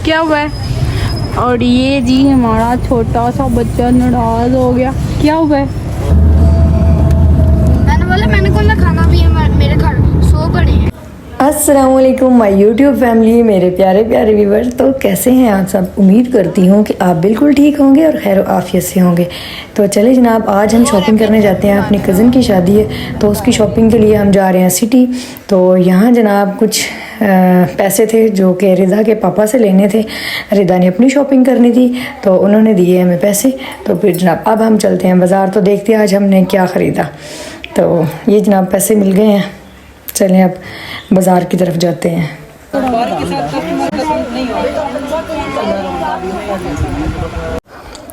क्या हुआ है? और ये जी हमारा छोटा सा बच्चा नाराज हो गया। क्या हुआ है? मैंने बोला मैंने को खाना भी है, मेरे घर सो पड़े हैं। अस्सलामुअलैकुम माय यूट्यूब फैमिली, मेरे प्यारे प्यारे व्यूवर्स। तो कैसे हैं आप सब? उम्मीद करती हूँ कि आप बिल्कुल ठीक होंगे और खैर आफियत से होंगे। तो चले जनाब, आज हम शॉपिंग करने जाते हैं। अपनी कज़न की शादी है तो उसकी शॉपिंग के लिए हम जा रहे हैं सिटी। तो यहाँ जनाब कुछ पैसे थे जो कि रिदा के पापा से लेने थे। रिदा ने अपनी शॉपिंग करनी थी तो उन्होंने दिए हमें पैसे। तो फिर जनाब अब हम चलते हैं बाज़ार, तो देखते हैं आज हमने क्या ख़रीदा। तो ये जनाब पैसे मिल गए हैं, चलें अब बाज़ार की तरफ जाते हैं।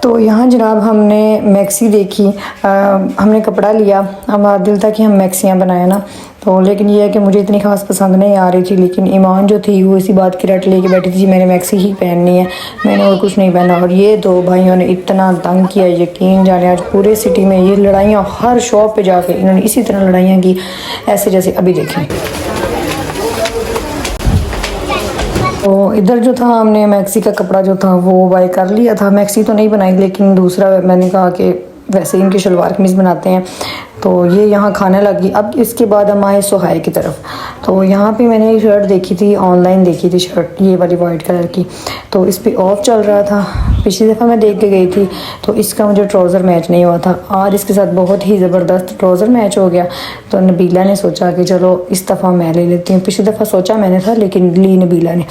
तो यहाँ जनाब हमने मैक्सी देखी, हमने कपड़ा लिया। हमारा दिल था कि हम मैक्सियाँ बनाए ना, तो लेकिन ये है कि मुझे इतनी ख़ास पसंद नहीं आ रही थी। लेकिन ईमान जो थी वो इसी बात की रट लेके बैठी थी, मैंने मैक्सी ही पहननी है, मैंने और कुछ नहीं पहना। और ये दो भाइयों ने इतना तंग किया, यकीन जाने आज पूरे सिटी में ये लड़ाइयाँ, हर शॉप पे जाके इन्होंने इसी तरह लड़ाइयाँ की, ऐसे जैसे अभी देखें। तो इधर जो था हमने मैक्सी का कपड़ा जो था वो बाय कर लिया था। मैक्सी तो नहीं बनाई, लेकिन दूसरा मैंने कहा कि वैसे इनकी शलवार कमीज़ बनाते हैं। तो ये यहाँ खाने लगी। अब इसके बाद हम आए सुहाई की तरफ। तो यहाँ पे मैंने एक शर्ट देखी थी, ऑनलाइन देखी थी शर्ट, ये वाली वाइट कलर की। तो इस पे ऑफ चल रहा था, पिछली दफ़ा मैं देख के गई थी तो इसका मुझे ट्राउज़र मैच नहीं हुआ था। आज इसके साथ बहुत ही ज़बरदस्त ट्राउज़र मैच हो गया। तो नबीला ने सोचा कि चलो इस दफ़ा मैं ले लेती हूँ। पिछली दफ़ा सोचा मैंने था लेकिन ली नबीला ने।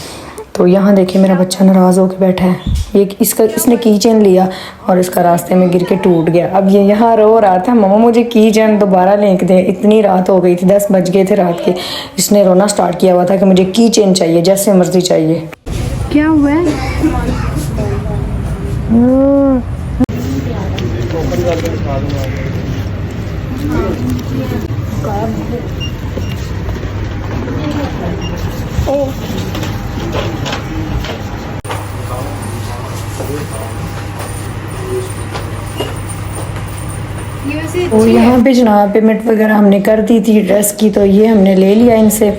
तो यहाँ देखिए मेरा बच्चा नाराज़ होकर बैठा है। ये इसने की चेन लिया और इसका रास्ते में गिर के टूट गया। अब ये यहाँ रो रहा था, मम्मा मुझे की चेन दोबारा लेके दे। इतनी रात हो गई थी, 10 बज गए थे रात के। इसने रोना स्टार्ट किया हुआ था कि मुझे की चेन चाहिए, जैसे मर्जी चाहिए। क्या हुआ है? और यहाँ पे जनाब पेमेंट वगैरह हमने कर दी थी ड्रेस की, तो ये हमने ले लिया इनसे।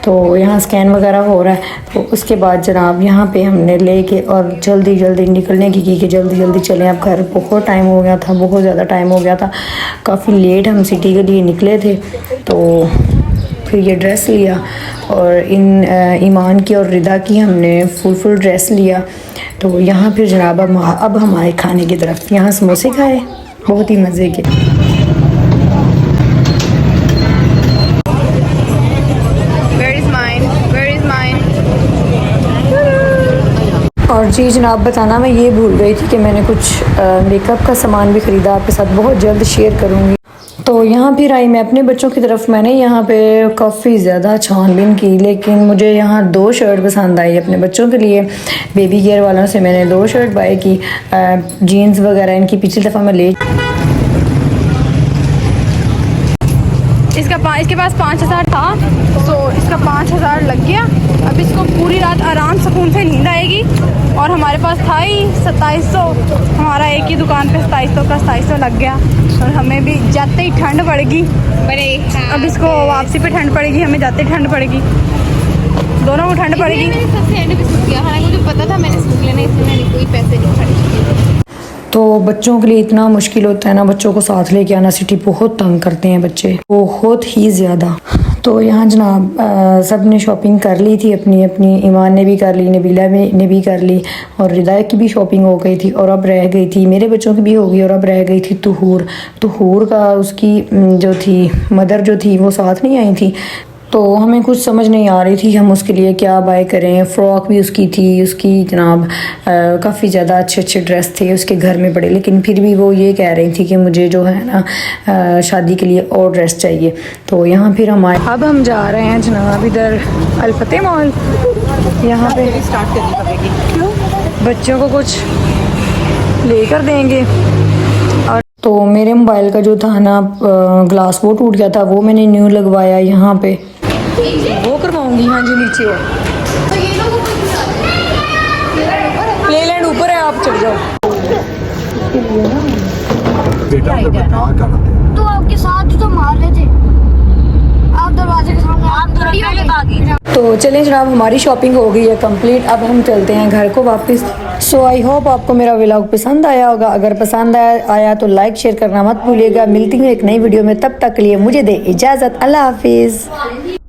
तो यहाँ स्कैन वगैरह हो रहा है। तो उसके बाद जनाब यहाँ पे हमने लेके और जल्दी जल्दी निकलने की कि जल्दी जल्दी चलें अब घर। बहुत टाइम हो गया था, बहुत ज़्यादा टाइम हो गया था, काफ़ी लेट हम सिटी के लिए निकले थे। तो फिर ये ड्रेस लिया और इन ईमान की और रिदा की हमने फुल ड्रेस लिया। तो यहाँ फिर जनाब अब हमारे खाने की तरफ। यहाँ समोसे खाए, बहुत ही मज़े के। और जी जनाब बताना मैं ये भूल गई थी कि मैंने कुछ मेकअप का सामान भी ख़रीदा, आपके साथ बहुत जल्द शेयर करूँगी। तो यहाँ फिर आई मैं अपने बच्चों की तरफ। मैंने यहाँ पे काफ़ी ज़्यादा छानबीन की, लेकिन मुझे यहाँ 2 शर्ट पसंद आई अपने बच्चों के लिए। बेबी केयर वालों से मैंने 2 शर्ट बाय की। जीन्स वगैरह इनकी पिछली दफ़ा मैं ले इसके पास 5000 था, तो इसका 5000 लग गया। अब इसको पूरी रात आराम सुकून से नींद आएगी। और हमारे पास था ही 2700, हमारा एक ही दुकान पे 2700 का 2700 लग गया। और हमें भी जाते ही ठंड पड़ेगी। अब इसको वापसी पे ठंड पड़ेगी, हमें जाते ही ठंड पड़ेगी, दोनों को ठंड पड़ेगी। मुझे पता था मैंने सूट लेना, इसलिए मैंने कोई पैसे नहीं खर्चे। तो बच्चों के लिए इतना मुश्किल होता है ना, बच्चों को साथ लेके आना। सिटी बहुत तंग करते हैं बच्चे, बहुत ही ज़्यादा। तो यहाँ जनाब सब ने शॉपिंग कर ली थी अपनी अपनी। ईमान ने भी कर ली, नबीला ने भी कर ली, और रिदा की भी शॉपिंग हो गई थी। और अब रह गई थी, मेरे बच्चों की भी हो गई, और अब रह गई थी तुहूर का उसकी जो थी मदर जो थी वो साथ नहीं आई थी। तो हमें कुछ समझ नहीं आ रही थी हम उसके लिए क्या बाय करें। फ़्रॉक भी उसकी थी, उसकी जनाब काफ़ी ज़्यादा अच्छे ड्रेस थे उसके घर में पड़े, लेकिन फिर भी वो ये कह रही थी कि मुझे जो है ना शादी के लिए और ड्रेस चाहिए। तो यहाँ फिर हम आए। अब हम जा रहे हैं जनाब इधर अल-फतेह मॉल। यहाँ पे स्टार्ट करनी पड़ेगी, बच्चों को कुछ लेकर देंगे। और तो मेरे मोबाइल का जो था ना ग्लास वो टूट गया था, वो मैंने न्यू लगवाया यहाँ पे, वो करवाऊंगी। हाँ जी नीचे है, प्ले लैंड ऊपर है, आप चल जाओ। तो आपके साथ तो मार रहे थे, आप दरवाजे के सामने आप थोड़ी हो गई। तो चलें जनाब, हमारी शॉपिंग हो गई है कंप्लीट। अब हम चलते हैं घर को वापस। सो आई होप आपको मेरा व्लॉग पसंद आया होगा। अगर पसंद आया तो लाइक शेयर करना मत भूलिएगा। मिलती हूँ एक नई वीडियो में, तब तक के लिए मुझे दे इजाज़त। अल्लाह हाफिज़।